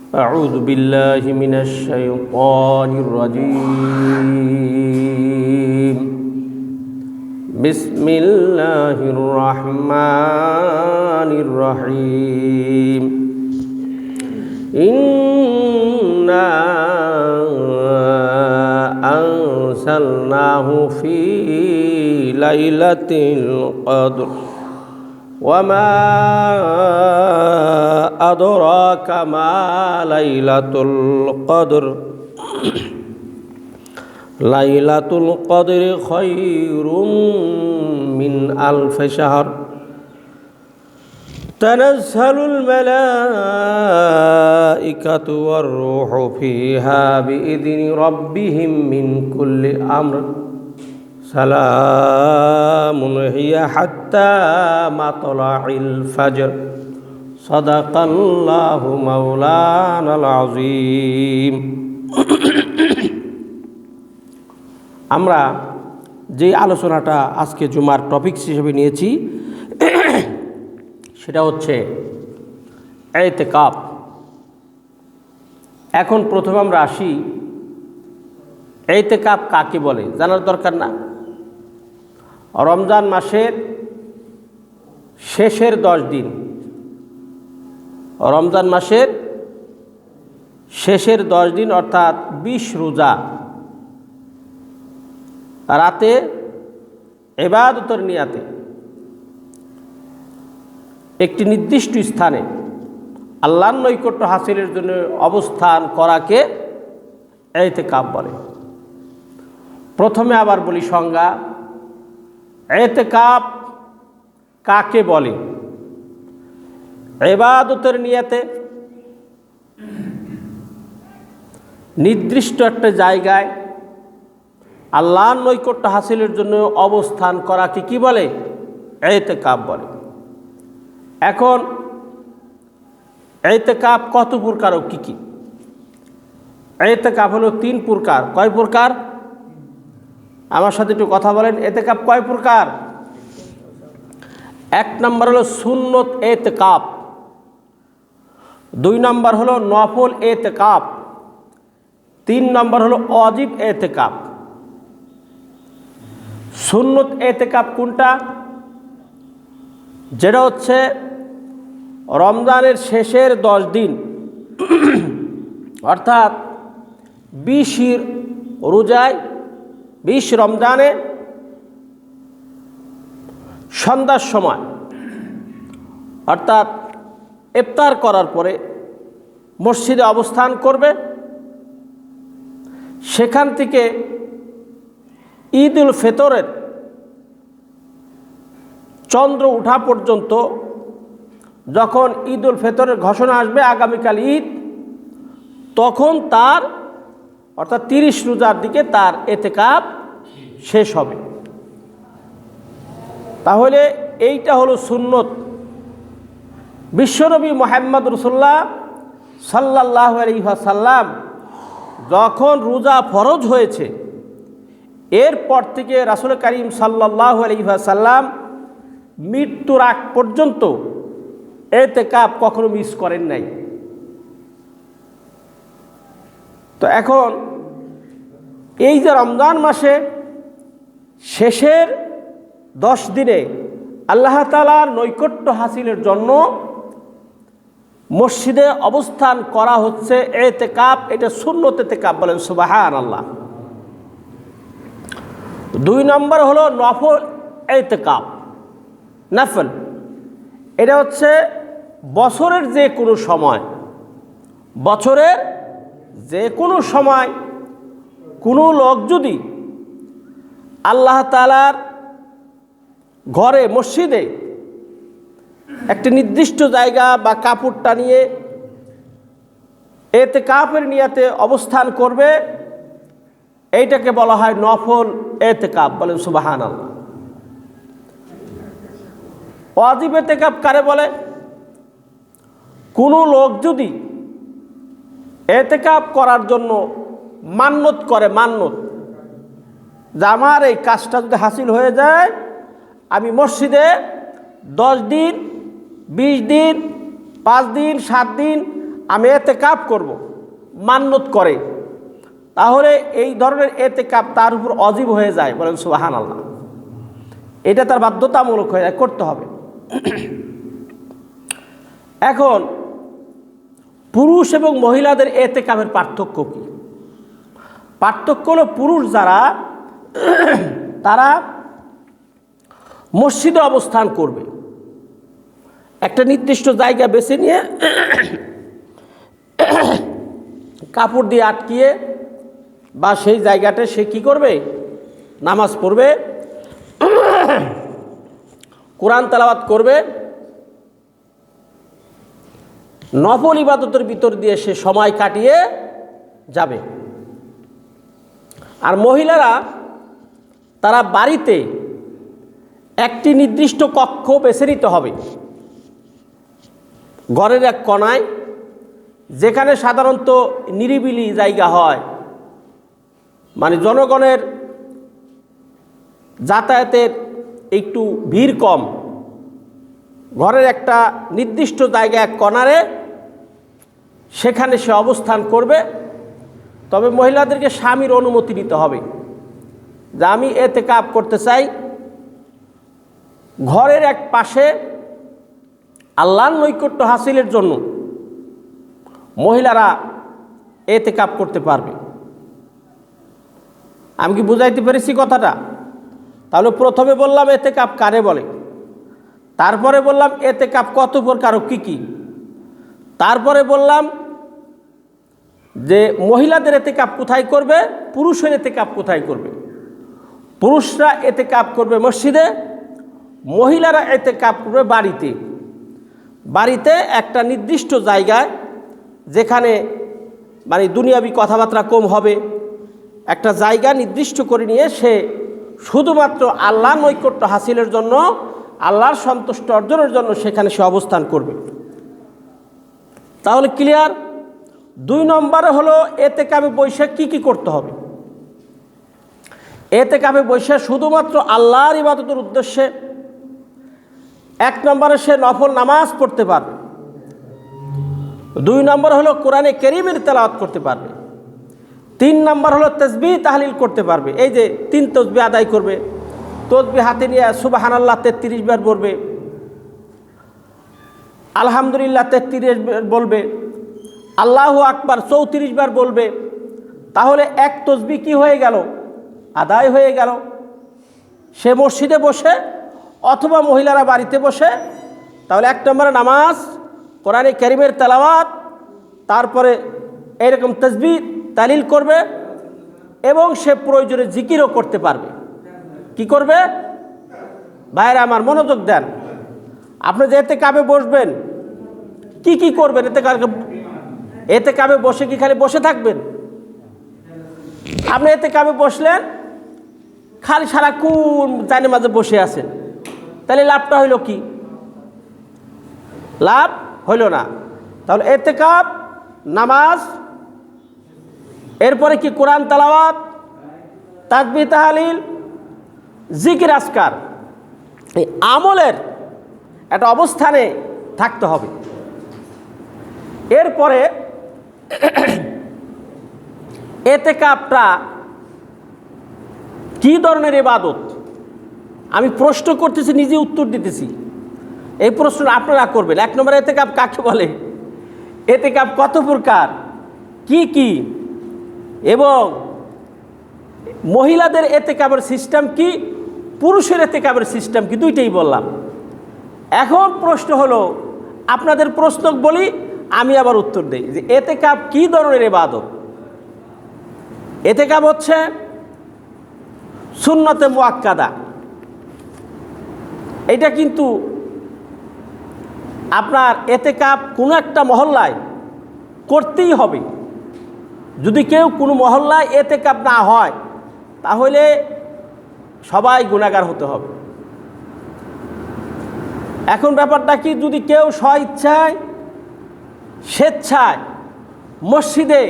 أعوذ بالله من الشيطان الرجيم. بسم الله الرحمن الرحيم. إنا أنزلناه في ليلة القدر وما أدراك ما ليلة القدر ليلة القدر خير من ألف شهر تنزل الملائكة والروح فيها بإذن ربهم من كل أمر سلام هي حتى مطلع الفجر صدق الله مولانا العظيم. আমরা যে আলোচনাটা আজকে জুমার টপিকস হিসেবে নিয়েছি সেটা হচ্ছে ইতিকাফ। এখন প্রথমে আমরা আসি, ইতিকাফ কাকে বলে জানার দরকার না? রমজান মাসের শেষের 10 দিন, রমজান মাসের শেষের 10 দিন অর্থাৎ 20 রোজা রাতে ইবাদতের নিয়াতে একটি নির্দিষ্ট স্থানে আল্লাহর নৈকট্য হাসিলের জন্য অবস্থান করাকে ইতিকাফ বলে। প্রথমে আবার বলি সংজ্ঞা, ইতিকাফ কাকে বলে? ইবাদতের নিয়াতে নির্দিষ্ট একটা জায়গায় আল্লাহর নৈকট্য হাসিলের জন্য অবস্থান করাকে কি বলে? ইতিকাফ বলে। এখন ইতিকাফ কত প্রকার ও কী কী? ইতিকাফ হলো 3 প্রকার। কয় প্রকার? আমার সাথে একটু কথা বলেন। ইতিকাফ কয় প্রকার? 1 নম্বর হলো সুন্নত ইতিকাফ, 2 নম্বর হলো নফল ইতিকাফ, 3 নম্বর হলো ওয়াজিব ইতিকাফ। সুন্নত ইতিকাফ কোনটা? যেটা হচ্ছে রমজানের শেষের 10 দিন অর্থাৎ 20 রোজায় 20 রমজানে সন্ধ্যার সময় অর্থাৎ ইফতার করার পরে মসজিদে অবস্থান করবে। সেখান থেকে ঈদুল ফিতরের চন্দ্র ওঠা পর্যন্ত, যখন ঈদুল ফিতরের ঘোষণা আসবে আগামীকাল ঈদ, তখন তার অর্থাৎ 30 রোজার দিকে তার ইতিকাফ শেষ হবে। তাহলে এইটা হলো সুন্নত। বিশ্বনবী মুহাম্মদ রাসূলুল্লাহ সাল্লাল্লাহু আলাইহি ওয়াসাল্লাম যখন রোজা ফরজ হয়েছে, এরপর থেকে রাসূল করিম সাল্লাল্লাহু আলাইহি ওয়াসাল্লাম মৃত্যুর আগ পর্যন্ত ইতিকাফ কখনো মিস করেন নাই। তো এখন এই যে রমজান মাসে শেষের 10 দিনে আল্লাহ তাআলার নৈকট্য হাসিলের জন্য মসজিদে অবস্থান করা হচ্ছে ইতিকাফ, এটা সুন্নত ইতিকাফ বলেন সুবহানাল্লাহ। 2 নম্বর হলো নফল ইতিকাফ, নফল। এটা হচ্ছে বছরের যে কোনো সময়, বছরের যে কোনো সময় কোনো লোক যদি আল্লাহ তাআলার ঘরে মসজিদে একটি নির্দিষ্ট জায়গা বা কাপড় টানিয়ে ইতিকাফের নিয়াতে অবস্থান করবে, এইটাকে বলা হয় নফল ইতিকাফ বলেন সুবহানাল্লাহ। ওয়াজিব ইতিকাফ কারে বলে? কোনো লোক যদি ইতিকাফ করার জন্য মান্নত করে, মান্নত যে আমার এই কাজটা যদি হাসিল হয়ে যায় আমি মসজিদে 10 দিন 20 দিন 5 দিন 7 দিন আমি এতেকাফ করব, মান্নত করে, তাহলে এই ধরনের এতেকাফ তার উপর অজীব হয়ে যায়, বলেন সুবহানাল্লাহ। এটা তার বাধ্যতামূলক হয়ে যায়, করতে হবে। এখন পুরুষ এবং মহিলাদের এতেকাফের পার্থক্য কি? পার্থক্য হলো, পুরুষ যারা তারা মসজিদে অবস্থান করবে, একটা নির্দিষ্ট জায়গা বেছে নিয়ে কাপড় দিয়ে আটকিয়ে বা সেই জায়গাটা সে কি করবে, নামাজ পড়বে, কোরআন তেলাওয়াত করবে, নফল ইবাদতের ভিতর দিয়ে সে সময় কাটিয়ে যাবে। আর মহিলারা তারা বাড়িতে একটি নির্দিষ্ট কক্ষ বেছে নিতে হবে, ঘরের এক কোণায়, যেখানে সাধারণত নিরিবিলি জায়গা হয়, মানে জনগণের যাতায়াতের একটু ভিড় কম, ঘরের একটা নির্দিষ্ট জায়গা এক কোণারে, সেখানে সে অবস্থান করবে। তবে মহিলাদেরকে স্বামীর অনুমতি নিতে হবে যে আমি এতেকাফ করতে চাই, ঘরের এক পাশে আল্লাহর নৈকট্য হাসিলের জন্য মহিলারা এতেকাফ করতে পারবে। আমি কি বুঝাইতে পেরেছি কথাটা? তাহলে প্রথমে বললাম এতেকাফ কারে বলে, তারপরে বললাম এতেকাফ কত প্রকার ও কী কী, তারপরে বললাম যে মহিলাদের এতেকাফ কোথায় করবে, পুরুষের এতেকাফ কোথায় করবে। পুরুষরা এতেকাফ করবে মসজিদে, মহিলারা এতেকাফ করবে বাড়িতে। বাড়িতে একটা নির্দিষ্ট জায়গায়, যেখানে মানে দুনিয়াবি কথাবার্তা কম হবে, একটা জায়গা নির্দিষ্ট করে নিয়ে সে শুধুমাত্র আল্লাহর নৈকট্য হাসিলের জন্য, আল্লাহর সন্তুষ্ট অর্জনের জন্য সেখানে সে অবস্থান করবে। তাহলে ক্লিয়ার? 2 নম্বরে হলো এতেকাফে বসে কি কি করতে হবে। এতেকাফে বসে শুধুমাত্র আল্লাহর ইবাদতের উদ্দেশ্যে 1 নম্বরে সে নফল নামাজ পড়তে পারবে, 2 নম্বর হলো কোরআনে কারীমের তেলাওয়াত করতে পারবে, 3 নম্বর হলো তাসবিহ তাহলিল করতে পারবে। এই যে 3 তাসবিহ আদায় করবে, তাসবিহ হাতে নিয়ে সুবহানাল্লাহ 33 বার বলবে, আলহামদুলিল্লাহ 33 বার বলবে, আল্লাহু আকবার 34 বার বলবে। তাহলে এক তাসবিহ কি হয়ে গেল, আদায় হয়ে গেল। সে মসজিদে বসে অথবা মহিলারা বাড়িতে বসে, তাহলে 1 নম্বরে নামাজ, কোরআনে কারীমের তেলাওয়াত, তারপরে এরকম তাসবিহ তাহলিল করবে, এবং সে প্রয়োজনে জিকিরও করতে পারবে। কি করবে ভাইরা আমার, মনোযোগ দেন। আপনি যে এতেকাফে বসবেন, কি কি করবেন? এতেকাফে বসে কি খালি বসে থাকবেন? আপনি এতেকাফে বসলেন, খালি সারাক্ষণ জানে মাঝে বসে আছেন, তাহলে লাভটা হইল কি? লাভ হইল না। তাহলে এতেকাফ, নামাজ, এরপরে কি কোরআন তেলাওয়াত, তাসবিহ তাহলিল, জিকির আজকার, এই আমলের একটা অবস্থানে থাকতে হবে। এরপরে এতেকাফটা কি ধরনের ইবাদত, আমি প্রশ্ন করতেছি, নিজে উত্তর দিতেছি। এই প্রশ্ন আপনারা করবেন। 1 নম্বরে এতেকাফ কাকে বলে, এতেকাফ কত প্রকার, কি কি, এবং মহিলাদের এতেকাফের সিস্টেম কি, পুরুষের এতেকাফের সিস্টেম কি, দুইটাই বললাম। এখন প্রশ্ন হলো, আপনাদের প্রশ্ন বলি, আমি আবার উত্তর দেই যে এতেকাফ কি ধরনের ইবাদত। এতেকাফ হচ্ছে সুন্নতে মুআক্কাদা। এটা কিন্তু আপনার এতেকাফ কোনো একটা মহল্লায় করতেই হবে। যদি কেউ কোনো মহল্লায় এতেকাফ না হয়, তাহলে সবাই গুনাহগার হতে হবে। এখন ব্যাপারটা কি, যদি কেউ স্বইচ্ছায় স্বেচ্ছায় মসজিদে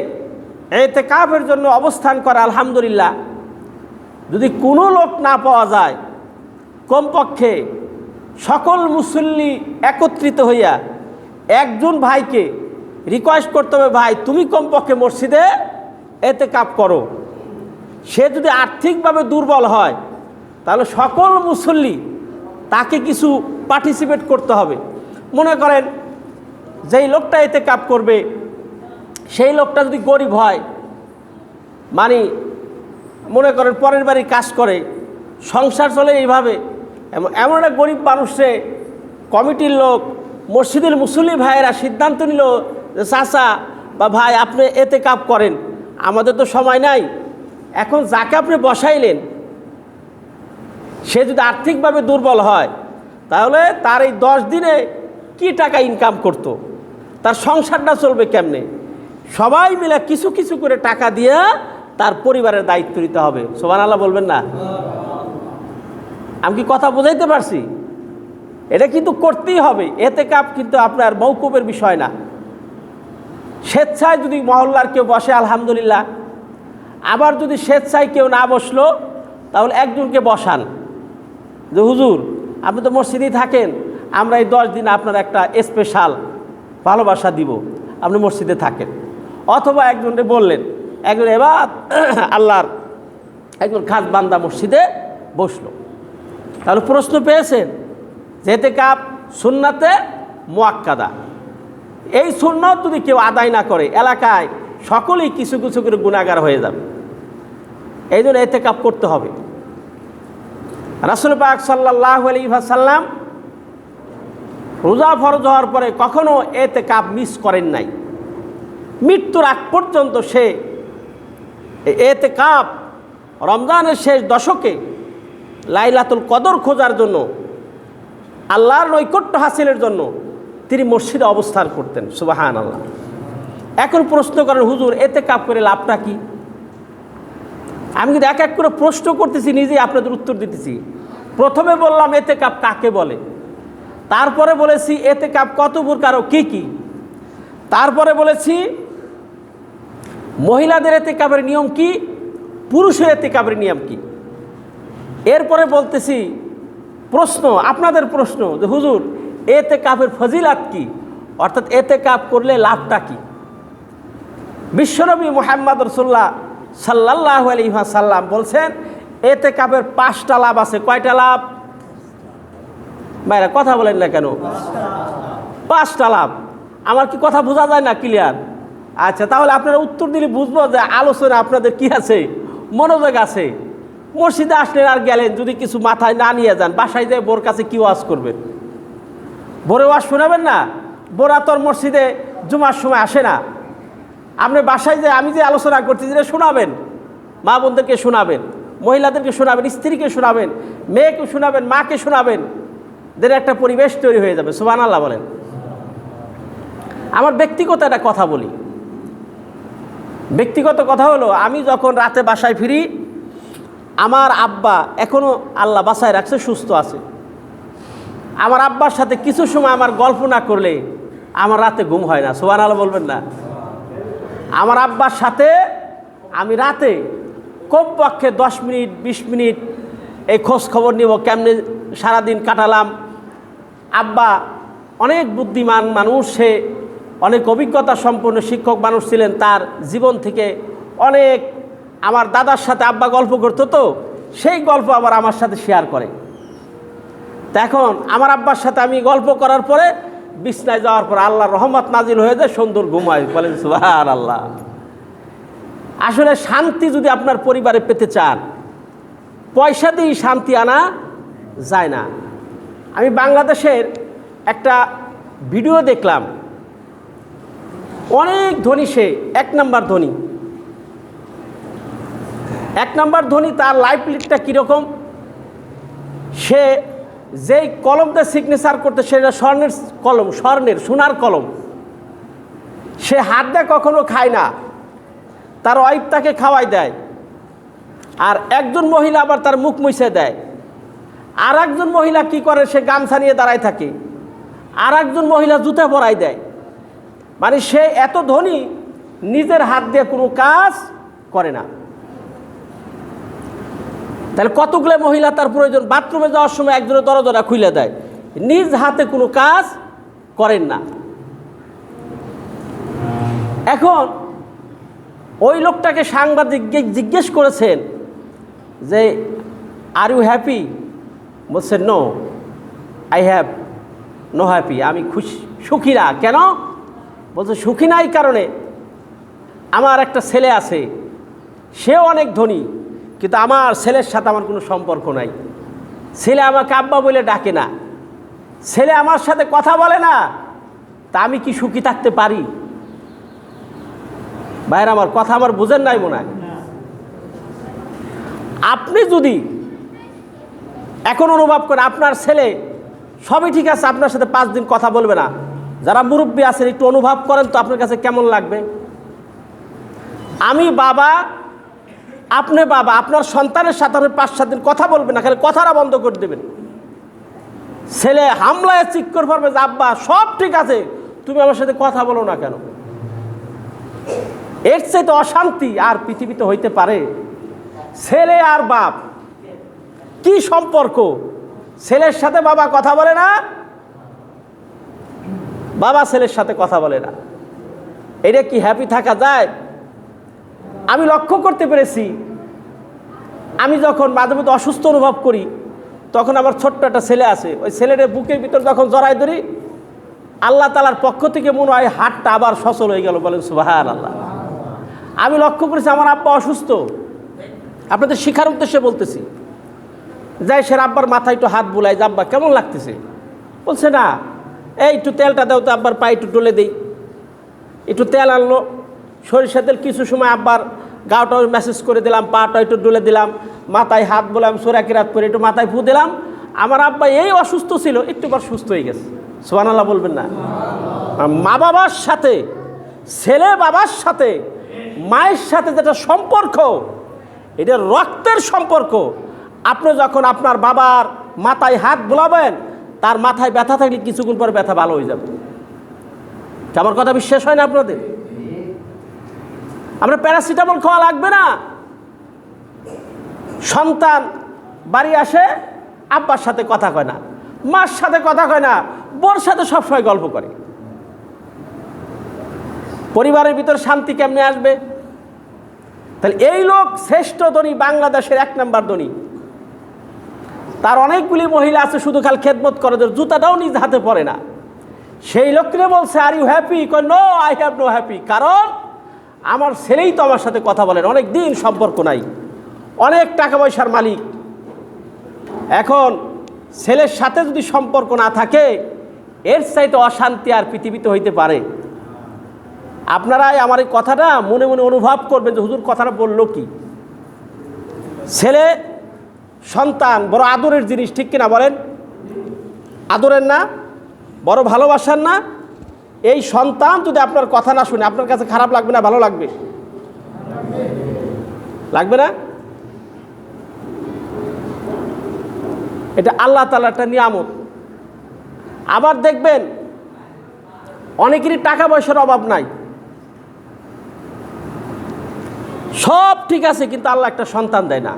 এতেকাফের জন্য অবস্থান করে, আলহামদুলিল্লাহ, যদি কোনো লোক না পাওয়া যায়, কমপক্ষে সকল মুসল্লি একত্রিত হইয়া একজন ভাইকে রিকোয়েস্ট করতে হবে, ভাই তুমি কমপক্ষে মসজিদে এতেকাফ করো। সে যদি আর্থিকভাবে দুর্বল হয় তাহলে সকল মুসল্লি তাকে কিছু পার্টিসিপেট করতে হবে। মনে করেন যেই লোকটা এতেকাফ করবে সেই লোকটা যদি গরিব হয়, মানে মনে করেন পরের বাড়ি কাজ করে, সংসার চলে এইভাবে, এমন একটা গরিব মানুষে কমিটির লোক মসজিদের মুসল্লি ভাইয়েরা সিদ্ধান্ত নিল যে চাচা বা ভাই আপনি এতেকাফ করেন, আমাদের তো সময় নাই। এখন যাকে আপনি বসাইলেন সে যদি আর্থিকভাবে দুর্বল হয় তাহলে তার এই 10 দিনে কি টাকা ইনকাম করত, তার সংসারটা চলবে কেমনে? সবাই মিলে কিছু কিছু করে টাকা দিয়ে তার পরিবারের দায়িত্ব নিতে হবে। সুবহানাল্লাহ বলবেন না? আমি কি কথা বোঝাইতে পারছি? এটা কিন্তু করতেই হবে। এতেকাফ কিন্তু আপনার মওকুফের বিষয় না। স্বেচ্ছায় যদি মহল্লার কেউ বসে আলহামদুলিল্লাহ, আবার যদি স্বেচ্ছায় কেউ না বসলো তাহলে একজনকে বসান যে হুজুর আপনি তো মসজিদেই থাকেন, আমরা এই 10 দিন আপনার একটা স্পেশাল ভালোবাসা দিব, আপনি মসজিদে থাকেন। অথবা একজনকে বললেন, একজন এবার আল্লাহর একজন খাস বান্দা মসজিদে বসলো, তাহলে প্রশ্ন পেয়েছেন যে এতেকাফ সুন্নাতে মুআক্কাদা। এই সুন্নত যদি কেউ আদায় না করে এলাকায় সকলেই কিছু কিছু করে গুনাহগার হয়ে যাবে। এই জন্য এতেকাফ করতে হবে। রাসূল পাক সাল্লাল্লাহু আলাইহি ওয়াসাল্লাম রোজা ফরজ হওয়ার পরে কখনো এতেকাফ মিস করেন নাই। মৃত্যুর আগ পর্যন্ত সে এতেকাফ রমজানের শেষ দশকে লাইলাতুল কদর খোঁজার জন্য, আল্লাহর নৈকট্য হাসিলের জন্য তিনি মসজিদে অবস্থান করতেন। সুবহানাল্লাহ। এখন প্রশ্ন করেন হুজুর এতেকাফ করে লাভটা কি? আমি কিন্তু এক এক করে প্রশ্ন করতেছি, নিজেই আপনাদের উত্তর দিতেছি। প্রথমে বললাম এতেকাফ কাকে বলে, তারপরে বলেছি এতেকাফ কত প্রকার ও কী কী, তারপরে বলেছি মহিলাদের এতেকাফের নিয়ম কি, পুরুষের এতেকাফের নিয়ম কি। এরপরে বলতেছি প্রশ্ন, আপনাদের প্রশ্ন যে হুজুর এতেকাফের ফজিলাত কি, অর্থাৎ এতেকাফ করলে লাভটা কি। বিশ্বনবী মুহাম্মদ রাসূলুল্লাহ সাল্লাল্লাহু আলাইহি ওয়াসাল্লাম বলছেন এতেকাফের 5টা লাভ আছে। কয়টা লাভ? ভাইরা কথা বলেন না কেন? 5টা লাভ। আমার কি কথা বোঝা যায় না? ক্লিয়ার? আচ্ছা, তাহলে আপনারা উত্তর দিলে বুঝবো যে আলোচনা আপনাদের কি আছে, মনোযোগ আছে। মসজিদে আসলেন আর গেলেন, যদি কিছু মাথায় না নিয়ে যান, বাসায় যেয়ে বোর কাছে কি ওয়াজ করবেন? বোরে ওয়াজ শোনাবেন না? বোরা তোর মসজিদে জুমার সময় আসে না। আপনি বাসায় যে আমি যে আলোচনা করতেছি এটা শোনাবেন, মা বোনদেরকে শোনাবেন, মহিলাদেরকে শোনাবেন, স্ত্রীকে শোনাবেন, মেয়েকে শোনাবেন, মাকে শোনাবেন, দের একটা পরিবেশ তৈরি হয়ে যাবে। সুবহানাল্লাহ বলেন। আমার ব্যক্তিগত একটা কথা বলি। ব্যক্তিগত কথা হলো, আমি যখন রাতে বাসায় ফিরি, আমার আব্বা এখনও আল্লাহ বাসায় রাখছে, সুস্থ আছে। আমার আব্বার সাথে কিছু সময় আমার গল্প না করলে আমার রাতে ঘুম হয় না। সুবহানাল্লাহ বলবেন না? আমার আব্বার সাথে আমি রাতে কমপক্ষে 10 মিনিট 20 মিনিট এই খোঁজ খবর নিব, কেমনে সারাদিন কাটালাম। আব্বা অনেক বুদ্ধিমান মানুষ, সে অনেক অভিজ্ঞতা সম্পন্ন শিক্ষক মানুষ ছিলেন। তার জীবন থেকে অনেক আমার দাদার সাথে আব্বা গল্প করতো, তো সেই গল্প আবার আমার সাথে শেয়ার করে। তা এখন আমার আব্বার সাথে আমি গল্প করার পরে বিছনায় যাওয়ার পর আল্লাহর রহমত নাজিল হয়ে যায়, সুন্দর ঘুমায়। বলেন সুবহানাল্লাহ। আসলে শান্তি যদি আপনার পরিবারে পেতে চান, পয়সা দিয়েই শান্তি আনা যায় না। আমি বাংলাদেশের একটা ভিডিও দেখলাম, অনেক ধনী, সে 1 নাম্বার ধনী। 1 নাম্বার ধনী, তার লাইফ লিডটা কীরকম? সে যেই কলমটা সিগনেচার করতে, সেটা স্বর্ণের কলম, স্বর্ণের সোনার কলম। সে হাত দিয়ে কখনো খায় না, তার ওয়াইফ তাকে খাওয়াই দেয়। আর একজন মহিলা আবার তার মুখ মুছে দেয়। আর একজন মহিলা কি করে, সে গামছা নিয়ে দাঁড়ায় থাকে। আর একজন মহিলা জুতা পরাই দেয়। মানে সে এত ধনী, নিজের হাত দিয়ে কোনো কাজ করে না। তাহলে কতগুলো মহিলা তার প্রয়োজন? বাথরুমে যাওয়ার সময় একজনের দরজাটা খুলে দেয়, নিজ হাতে কোনো কাজ করেন না। এখন ওই লোকটাকে সাংবাদিক জিজ্ঞেস করেছেন যে আর ইউ হ্যাপি? বলছে no, I have no happy, আমি সুখী না। কেন? বলছে সুখী না এই কারণে, আমার একটা ছেলে আছে, সেও অনেক ধনী, কিন্তু আমার ছেলের সাথে আমার কোনো সম্পর্ক নাই। ছেলে আমাকে আব্বা বলে ডাকে না, ছেলে আমার সাথে কথা বলে না, তা আমি কি সুখী থাকতে পারি? ভাইরা আমার কথা আমার বুঝেন নাই মনে হয়। আপনি যদি এখন অনুভব করেন আপনার ছেলে সবই ঠিক আছে, আপনার সাথে 5 দিন কথা বলবে না, যারা মুরব্বী আছেন একটু অনুভব করেন তো আপনার কাছে কেমন লাগবে? আমি বাবা, আপনি বাবা, আপনার সন্তানের সাথে আপনি 5-7 দিন কথা বলবেন না, খালি কথাটা বন্ধ করে দেবেন। ছেলে হামলায় চিৎকার করবে যে আব্বা সব ঠিক আছে, তুমি আমার সাথে কথা বলো না কেন? এর চাইতে অশান্তি আর পৃথিবীতে হইতে পারে? ছেলে আর বাপ কি সম্পর্ক? ছেলের সাথে বাবা কথা বলে না, বাবা ছেলের সাথে কথা বলে না, এটা কি হ্যাপি থাকা যায়? আমি লক্ষ্য করতে পেরেছি, আমি যখন মাঝে মধ্যে অসুস্থ অনুভব করি, তখন আমার ছোট্ট একটা ছেলে আছে, ওই ছেলের বুকের ভিতর যখন জড়াই ধরি, আল্লাহ তাআলার পক্ষ থেকে মনে হয় হাতটা আবার সচল হয়ে গেল। বলেন সুবহানাল্লাহ। আমি লক্ষ্য করেছি আমার আব্বা অসুস্থ, আপনাদের শিখার উদ্দেশ্যে বলতেছি, যাই সে আব্বার মাথায় একটু হাত বুলাই যে আব্বা কেমন লাগতেছে? বলছে না, এই একটু তেলটা দাও তো, আব্বার পায়ে একটু ডলে দেই। একটু তেল আনলো, সরিষা তেল, কিছু সময় আব্বার গাওটাও মেসেজ করে দিলাম, পাটা একটু ডলে দিলাম, মাথায় হাত বললাম, সূরা কিরাত করে একটু মাথায় ফু দিলাম। আমার আব্বা এই অসুস্থ ছিল, একটু বার সুস্থ হয়ে গেছে। সুবহানাল্লাহ বলবেন না? মা বাবার সাথে, ছেলে বাবার সাথে, মায়ের সাথে যেটা সম্পর্ক, এটা রক্তের সম্পর্ক। আপনি যখন আপনার বাবার মাথায় হাত বুলাবেন, তার মাথায় ব্যথা থাকলে কিছুক্ষণ পর ব্যথা ভালো হয়ে যাবে। আমার কথা বিশ্বাস হয় না আপনাদের? আমরা প্যারাসিটামল খাওয়া লাগবে না। সন্তান বাড়ি আসে, আব্বার সাথে কথা কয় না, মার সাথে কথা কয় না, বোর সাথে সবসময় গল্প করে। পরিবারের ভিতর শান্তি কেমনে আসবে? তাহলে এই লোক শ্রেষ্ঠ ধনী, বাংলাদেশের 1 নম্বর ধনী। তার অনেকগুলি মহিলা আছে শুধু খালি খেদমত করে, জুতাটাও নিজ হাতে পরে না। সেই লোককে বলছে আর ইউ হ্যাপি? কয় no, I have no happy. কারণ আমার ছেলেই তো আমার সাথে কথা বলেন, অনেক দিন সম্পর্ক নাই, অনেক টাকা পয়সার মালিক। এখন ছেলের সাথে যদি সম্পর্ক না থাকে, এর চাইতে অশান্তি আর পৃথিবীতে হইতে পারে? আপনারাই আমার এই কথাটা মনে মনে অনুভব করবেন যে হুজুর কথাটা বললো কি। ছেলে সন্তান বড় আদরের জিনিস, ঠিক কিনা বলেন? আদরের না, বড় ভালোবাসার না? এই সন্তান যদি আপনার কথা না শুনে, আপনার কাছে খারাপ লাগবে না ভালো লাগবে? লাগবে না? এটা আল্লাহ তাআলার একটা নিয়ামত। আবার দেখবেন অনেকেরই টাকা পয়সার অভাব নাই, সব ঠিক আছে, কিন্তু আল্লাহ একটা সন্তান দেয় না।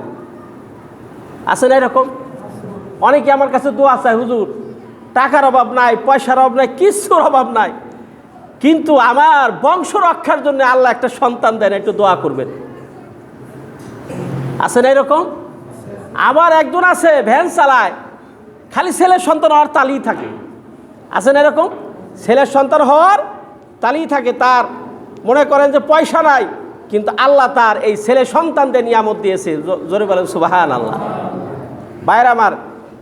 আছে না এরকম? অনেকে আমার কাছে দোয়া চায়, হুজুর টাকার অভাব নাই, পয়সার অভাব নাই, কিছুর অভাব নাই, কিন্তু আমার বংশ রক্ষার জন্য আল্লাহ একটা সন্তান দেয় না, একটু দোয়া করবেন। আছে না এরকম? আবার একজন আছে ভ্যান চালায়, খালি ছেলের সন্তান হওয়ার তালিয়ে থাকে। আছে না এরকম? ছেলের সন্তান হওয়ার তালিয়ে থাকে, তার মনে করেন যে পয়সা নাই, কিন্তু আল্লাহ তার এই ছেলে সন্তানদের নিয়ামত দিয়েছে। জোরে বলেন সুবহানাল্লাহ। ভাইরা আমার,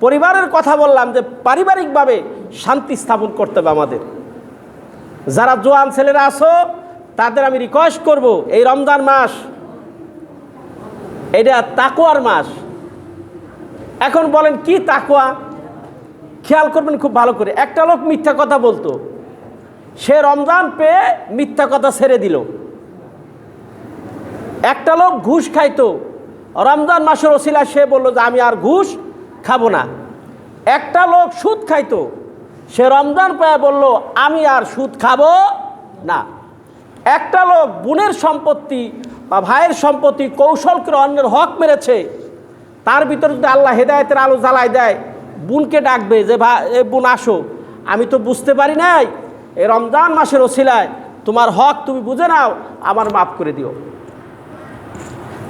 পরিবারের কথা বললাম যে পারিবারিকভাবে শান্তি স্থাপন করতে হবে আমাদের। যারা জোয়ান ছেলেরা আছো, তাদের আমি রিকোয়েস্ট করব, এই রমজান মাস এটা তাকওয়ার মাস। এখন বলেন কি তাকওয়া? খেয়াল করবেন খুব ভালো করে। একটা লোক মিথ্যা কথা বলতো, সে রমজান পেয়ে মিথ্যা কথা ছেড়ে দিল। একটা লোক ঘুষ খাইতো, রমজান মাসের ওসিলা সে বলল যে আমি আর ঘুষ খাবো না। একটা লোক সুদ খাইতো, সে রমজান পেয়ে বলল আমি আর সুদ খাবো না। একটা লোক বোনের সম্পত্তি বা ভাইয়ের সম্পত্তি কৌশল করে অন্যের হক মেরেছে, তার ভিতরে যদি আল্লাহ হেদায়েতের আলো জ্বালায় দেয়, বোনকে ডাকবে যে ভাই, এ বোন আসো, আমি তো বুঝতে পারি নাই, এই রমজান মাসের ওসিলায় তোমার হক তুমি বুঝে নাও, আমার মাফ করে দিও।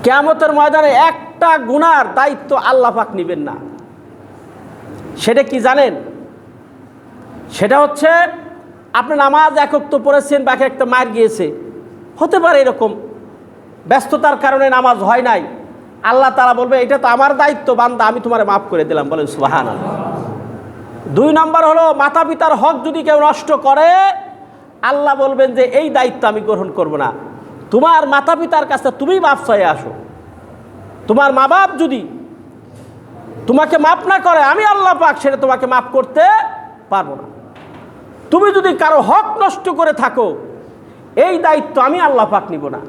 কিয়ামতের ময়দানে একটা গুনার দায়িত্ব আল্লাহ পাক নেবেন না। সেটা কি জানেন? সেটা হচ্ছে আপনি নামাজ এক ওয়াক্ত পড়েছেন, বাকি একটা মার গিয়েছে, হতে পারে এরকম ব্যস্ততার কারণে নামাজ হয় নাই, আল্লাহ তাআলা বলবে এটা তো আমার দায়িত্ব বান্দা, আমি তোমারে মাফ করে দিলাম। বলেন সুবহানাল্লাহ। 2 নম্বর হলো মাতা পিতার হক যদি কেউ নষ্ট করে, আল্লাহ বলবেন যে এই দায়িত্ব আমি গ্রহণ করব না, তোমার মাতা পিতার কাছে তুমি মাফ চাইয়ে আসো। তোমার মা বাপ যদি তোমাকে মাফ না করে, আমি আল্লাহ পাক সেটা তোমাকে মাফ করতে পারবো না। তুমি যদি কারো হক নষ্ট করে থাকো, এই দায়িত্ব আমি আল্লাহ পাক নিব না।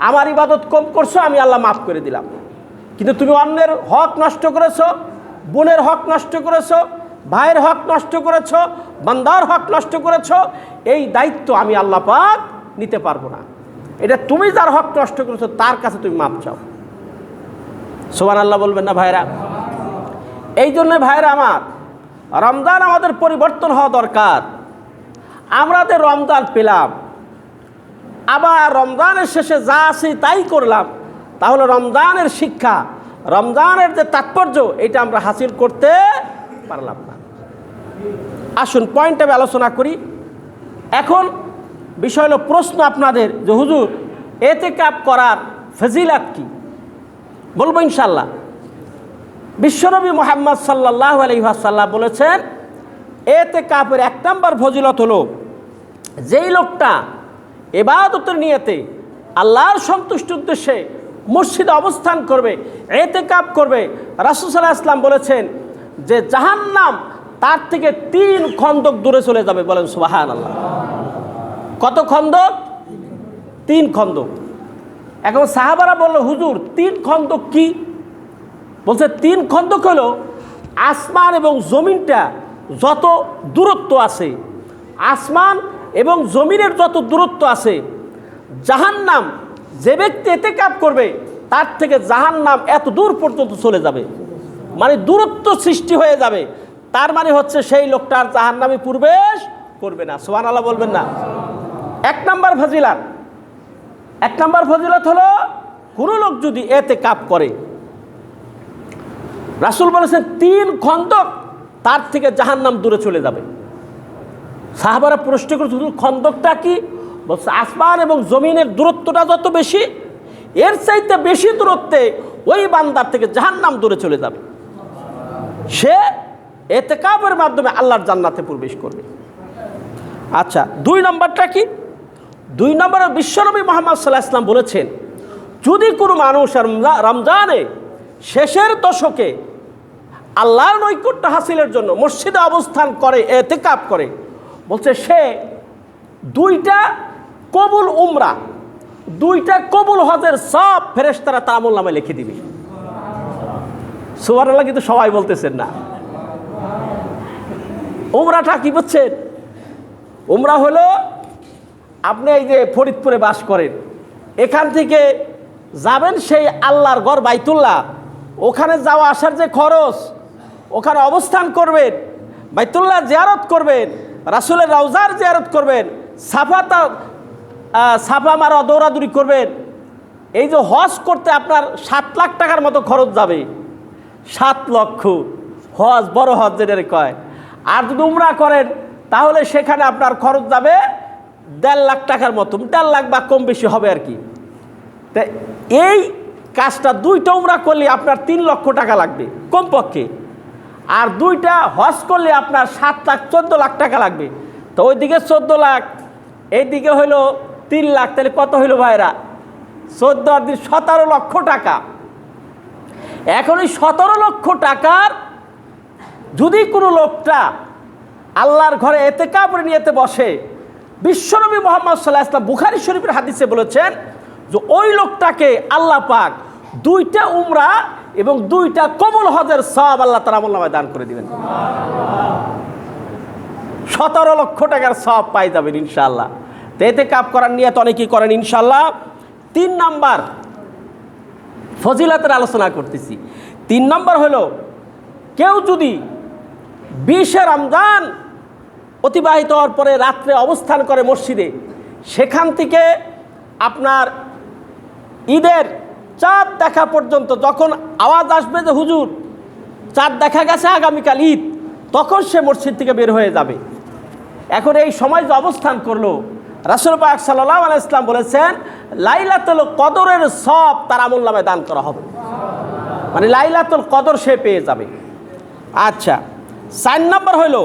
আমার ইবাদত কম করছো, আমি আল্লাহ মাফ করে দিলাম। কিন্তু তুমি অন্যের হক নষ্ট করেছো, বোনের হক নষ্ট করেছো, ভাইয়ের হক নষ্ট করেছো, বান্দার হক নষ্ট করেছো, এই দায়িত্ব আমি আল্লাহ পাক নিতে পারবো না। এটা তুমি যার হক নষ্ট করেছো তার কাছে তুমি মাপ চাও। সুবহানাল্লাহ বলবেন না ভাইরা? এই জন্য ভাইরা আমার, রমজান আমাদের পরিবর্তন হওয়া দরকার। আমাদের রমজান পেলাম, আবার রমজানের শেষে যা আছে তাই করলাম, তাহলে রমজানের শিক্ষা, রমজানের যে তাৎপর্য, এটা আমরা হাসিল করতে পারলাম না। আসুন পয়েন্টে আলোচনা করি। এখন বিষয় হলো প্রশ্ন আপনাদের যে হুজুর ইতিকাফ করার ফজিলত কি? বলবো ইনশাআল্লাহ। বিশ্বনবী মুহাম্মদ সাল্লাল্লাহু আলাইহি ওয়াসাল্লাম বলেছেন, ইতিকাফের 1 নম্বর ফজিলত হলো যেই লোকটা ইবাদতের নিয়তে আল্লাহর সন্তুষ্টির উদ্দেশ্যে মসজিদে অবস্থান করবে, ইতিকাফ করবে, রাসূল সাল্লাল্লাহু আলাইহি ওয়াসাল্লাম বলেছেন যে জাহান্নাম তার থেকে 3 খন্দক দূরে চলে যাবে। বলেন সুবহানাল্লাহ। কত খন্দক? 3 খন্দক। এখন সাহাবারা বলল, হুজুর 3 খন্দক কি? বলছে 3 খন্দক হলো আসমান এবং জমিনটা যত দূরত্ব আছে, আসমান এবং জমিনের যত দূরত্ব আছে, জাহান্নাম যে ব্যক্তি ইতিকাফ করবে তার থেকে জাহান্নাম এত দূর পর্যন্ত চলে যাবে, মানে দূরত্ব সৃষ্টি হয়ে যাবে। তার মানে হচ্ছে সেই লোকটার জাহান্নামে প্রবেশ করবে না। সুবহানাল্লাহ বলবেন না? 1 নম্বর ফজিলত। 1 নম্বর ফজিলত হলো কোনো লোক যদি ইতিকাফ করে, রাসূল বলেছেন 3 খন্দক তার থেকে জাহান্নাম দূরে চলে যাবে। সাহাবারা প্রশ্ন করেছে, হুজুর খন্দকটা কি? বলছে আসমান এবং জমিনের দূরত্বটা যত বেশি, এর চাইতে বেশি দূরত্বে ওই বান্দার থেকে জাহান্নাম দূরে চলে যাবে। সে ইতিকাফের মাধ্যমে আল্লাহর জান্নাতে প্রবেশ করবে। আচ্ছা, 2 নম্বরটা কি? 2 নম্বরে বিশ্বনবী মুহাম্মদ সাল্লাল্লাহু আলাইহি ওয়াসাল্লাম বলেছেন, যদি কোনো মানুষ রমজানে শেষের দশকে আল্লাহর নৈকট্য হাসিলের জন্য মসজিদে অবস্থান করে, ইতিকাফ করে, বলছে সে 2টা কবুল উমরা, 2টা কবুল হজের সব ফেরেশতারা তার আমলনামায় লিখে দিবে। সুবহানাল্লাহ। কিন্তু সবাই বলতেছেন না। উমরাটা কি বুঝছেন? উমরা হলো আপনি এই যে ফরিদপুরে বাস করেন, এখান থেকে যাবেন সেই আল্লাহর ঘর বাইতুল্লাহ, ওখানে যাওয়া আসার যে খরচ, ওখানে অবস্থান করবেন, বাইতুল্লাহ জিয়ারত করবেন, রাসূলের রওজার জিয়ারত করবেন, সাফা মারা দৌড়াদৌড়ি করবেন। এই যে হজ করতে আপনার 7 লাখ টাকার মতো খরচ যাবে। 7 লক্ষ হজ, বড় হজ যেটা কয়। আর যদি উমরা করেন তাহলে সেখানে আপনার খরচ যাবে 1.5 লাখ টাকার মতো, 1.5 লাখ বা কম বেশি হবে আর কি। তা এই কাজটা 2টা উমরা করলে আপনার 3 লক্ষ টাকা লাগবে কমপক্ষে, আর 2টা হজ করলে আপনার 7 লাখ 14 লাখ টাকা লাগবে। তো ওইদিকে 14 লাখ, এইদিকে হইল 3 লাখ, তাহলে কত হইল ভাইরা? 14 আর 17 লক্ষ টাকা। এখন এই 17 লক্ষ টাকার যদি কোনো লোকটা আল্লাহর ঘরে ইতিকাফের নিয়তে বসে, বিশ্বনবী মুহাম্মদ সাল্লাল্লাহু আলাইহি ওয়াসাল্লাম বুখারী শরীফের হাদিসে বলেছেন যে ওই লোকটাকে আল্লাহ পাক 2টা উমরা এবং 2টা কবুল হজের সওয়াব আল্লাহ তাআলা আমলনামায় দান করে দিবেন। 17 লক্ষ টাকার সওয়াব পাই যাবেন ইনশাআল্লাহ। তো ইতিকাফ করার নিয়ত অনেকেই করেন ইনশাআল্লাহ। 3 নাম্বার ফজিলতের আলোচনা করতেছি। 3 নম্বর হলো কেউ যদি 20 রমজান অতিবাহিত হওয়ার পরে রাত্রে অবস্থান করে মসজিদে, সেখান থেকে আপনার ঈদের চাঁদ দেখা পর্যন্ত, যখন আওয়াজ আসবে যে হুজুর চাঁদ দেখা গেছে আগামীকাল ঈদ, তখন সে মসজিদ থেকে বের হয়ে যাবে। এখন এই সময় যে অবস্থান করলো, রাসূল পাক সাল্লাল্লাহু আলাইহি ওয়াসাল্লাম বলেছেন লাইলাতুল কদরের সব তার আমলনামায় দান করা হবে, মানে লাইলাতুল কদর সে পেয়ে যাবে। আচ্ছা, 4 নম্বর হইল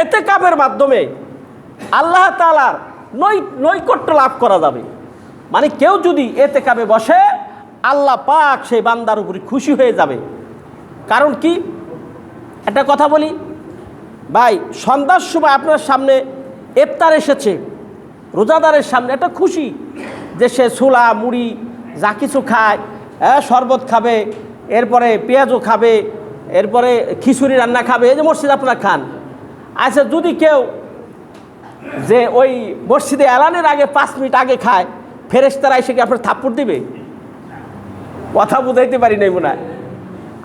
ইতিকাফের মাধ্যমে আল্লাহ তাআলার নৈকট্য লাভ করা যাবে। মানে কেউ যদি ইতিকাফে বসে, আল্লাহ পাক সেই বান্দার উপরে খুশি হয়ে যাবে। কারণ কি, একটা কথা বলি ভাই, সন্ধ্যার সময় আপনার সামনে ইফতার এসেছে, রোজাদারের সামনে একটা খুশি যে সে ছোলা মুড়ি যা কিছু খায়, শরবত খাবে, এরপরে পেঁয়াজও খাবে, এরপরে খিচুড়ি রান্না খাবে, এই যে মসজিদে আপনারা খান। আচ্ছা, যদি কেউ যে ওই মসজিদে এলানের আগে 5 মিনিট আগে খায়, ফেরেশতারা এসে কি আপনার থাপ্পড় দিবে? কথা বুঝাইতে পারি নাই মনে হয়।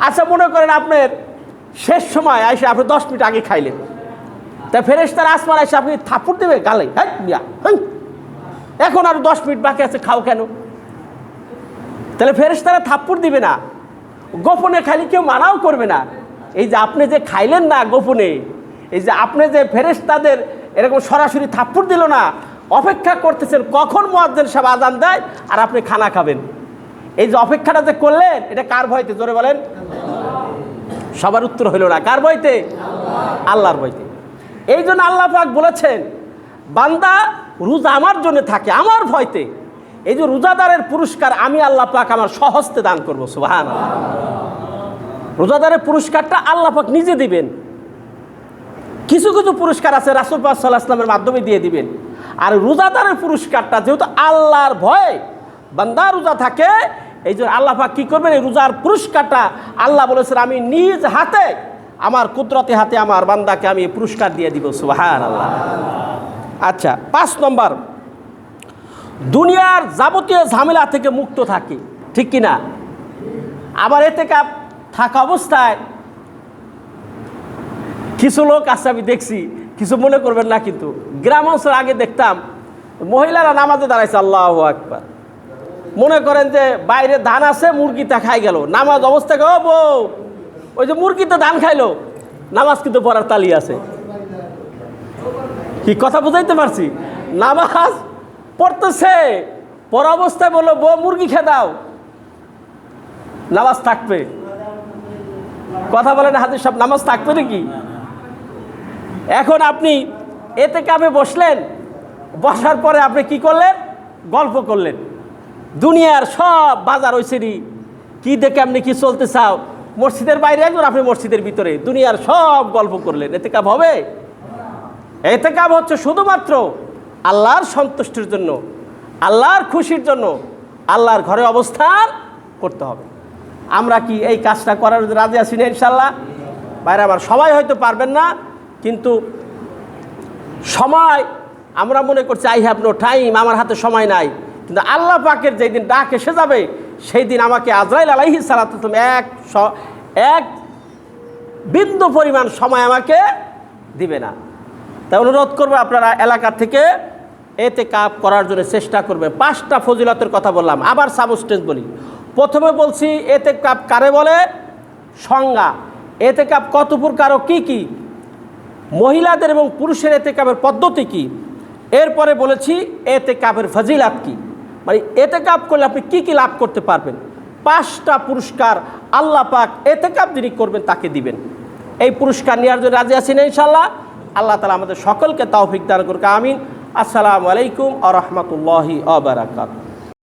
আচ্ছা, মনে করেন আপনার শেষ সময় এসে আপনি 10 মিনিট আগে খাইলেন, তা ফেরেশতারা আসমান এসে আপনি থাপ্পড় দেবে গালে, হ্যাঁ মিয়া হ্যাঁ, এখন আর 10 মিনিট বাকি আছে, খাও কেন? তাহলে ফেরেশতারা থাপ্পড় দিবে না, গোপনে খাইলে কেউ মানাও করবে না। এই যে আপনি যে খাইলেন না গোপনে, এই যে আপনি যে ফেরেশতাদের এরকম সরাসরি থাপ্পড় দিল না, অপেক্ষা করতেছেন কখন মুয়াজ্জিন সাহেব আযান দেয় আর আপনি খানা খাবেন। এই যে অপেক্ষাটা যে করলেন, এটা কার ভয়তে? জোরে বলেন। সবার উত্তর হইল না। কার ভয়তে? আল্লাহর ভয়তে। এই জন্য আল্লাহ পাক বলেছেন বান্দা রোজা আমার জন্য থাকে, আমার ভয়তে। এই যে রোজাদারের পুরস্কার আমি আল্লাহ পাক আমার স্বহস্তে দান করবো। সুবহানাল্লাহ। রোজাদারের পুরস্কারটা আল্লাহ পাক নিজে দিবেন। কিছু কিছু পুরস্কার আছে রাসূল পাক সাল্লাল্লাহু আলাইহি ওয়াসাল্লামের মাধ্যমে দিয়ে দিবেন। আর রোজাদারের পুরস্কারটা যেহেতু আল্লাহর ভয় বান্দা রোজা থাকে, এই জন্য আল্লাহ পাক কী করবেন, এই রোজার পুরস্কারটা আল্লাহ বলেছেন আমি নিজ হাতে, আমার কুদরতি হাতে আমার বান্দাকে আমি পুরস্কার দিয়ে দিব। সুবহানাল্লাহ। আচ্ছা, 5 নম্বর, দুনিয়ার যাবতীয় ঝামেলা থেকে মুক্ত থাকি, ঠিক কিনা? আবার ইতিকাফ থাকা অবস্থায় কিছু লোক আছে, আমি দেখছি, কিছু মনে করবেন না, কিন্তু গ্রাম অঞ্চল আগে দেখতাম মহিলারা নামাজে দাঁড়াইছে, আল্লাহু আকবার, মনে করেন যে বাইরে ধান আছে, মুরগিটা খাই গেল, নামাজ অবস্থায় ও বউ ওই যে মুরগিতে ধান খাইলো, নামাজ কিন্তু পড়ার তালি আছে। কি কথা বুঝাইতে পারছি? নামাজ পড়তেছে, পড়া অবস্থায় বললো বউ মুরগি খেয়ে দাও, নামাজ থাকবে? কথা বলেন হাদিস সব, নামাজ থাকবে নাকি? এখন আপনি ইতিকাফে বসলেন, বসার পরে আপনি কি করলেন? গল্প করলেন, দুনিয়ার সব বাজার হইছেনি, কি দেখে আপনি কি চলতে চাও, মসজিদের বাইরে একজন, আপনি মসজিদের ভিতরে, দুনিয়ার সব গল্প করলেন। ইতিকাফ হবে? ইতিকাফ হচ্ছে শুধুমাত্র আল্লাহর সন্তুষ্টির জন্য, আল্লাহর খুশির জন্য, আল্লাহর ঘরে অবস্থান করতে হবে। আমরা কি এই কাজটা করার রাজি আছি না? ইনশাল্লাহ। বাইরে আবার সবাই হয়তো পারবেন না, কিন্তু সময় আমরা মনে করছি আই হ্যাভ নো টাইম, আমার হাতে সময় নাই, কিন্তু আল্লাহ পাকের যেই দিন ডাক এসে যাবে, সেই দিন আমাকে আজরাইল আলাইহিস সালাতু এক বিন্দু পরিমাণ সময় আমাকে দিবে না। তাই অনুরোধ করবো আপনারা এলাকা থেকে ইতিকাফ করার জন্য চেষ্টা করবেন। 5টা ফজিলতের কথা বললাম, আবার সাবস্টেন্স বলি। প্রথমে বলছি ইতিকাফ কারে বলে, সংজ্ঞা, ইতিকাফ কত প্রকার ও কী কী, মহিলাদের এবং পুরুষের ইতিকাফের পদ্ধতি কী, এরপরে বলেছি ইতিকাফের ফজিলাত কী, মানে ইতিকাফ করলে আপনি কী কী লাভ করতে পারবেন। 5টা পুরস্কার আল্লাহ পাক ইতিকাফ যিনি করবেন তাকে দিবেন। এই পুরস্কার নেওয়ার জন্য রাজি আছি না ইনশাল্লাহ? আল্লাহ তাআলা আমাদের সকলকে তৌফিক দান করুক, আমিন। আসসালামু আলাইকুম ওয়া রাহমাতুল্লাহি ওয়া বারাকাতুহু।